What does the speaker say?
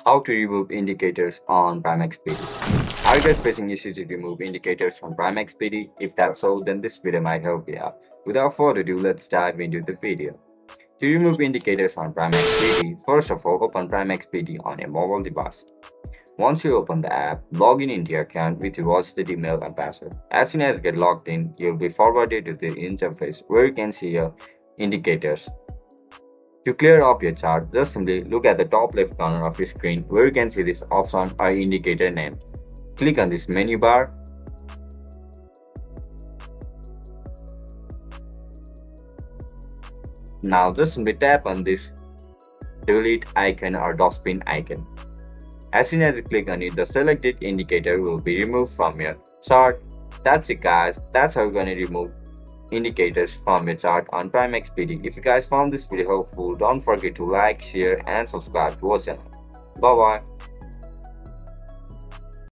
How to remove indicators on Primax PD. Are you guys facing issues to remove indicators from Primax PD? If that's so, then this video might help you out. Without further ado, let's dive into the video. To remove indicators on Primax PD, first of all, open Primax PD on a mobile device. Once you open the app, log in into your account with your registered email and password. As soon as you get logged in, you'll be forwarded to the interface where you can see your indicators. To clear up your chart, just simply look at the top left corner of your screen where you can see this option or indicator name. Click on this menu bar. Now just simply tap on this delete icon or dustbin icon. As soon as you click on it, the selected indicator will be removed from your chart. That's it guys, that's how you're going to remove indicators from your chart on Primax PD. If you guys found this video helpful, don't forget to like, share and subscribe to our channel. Bye bye.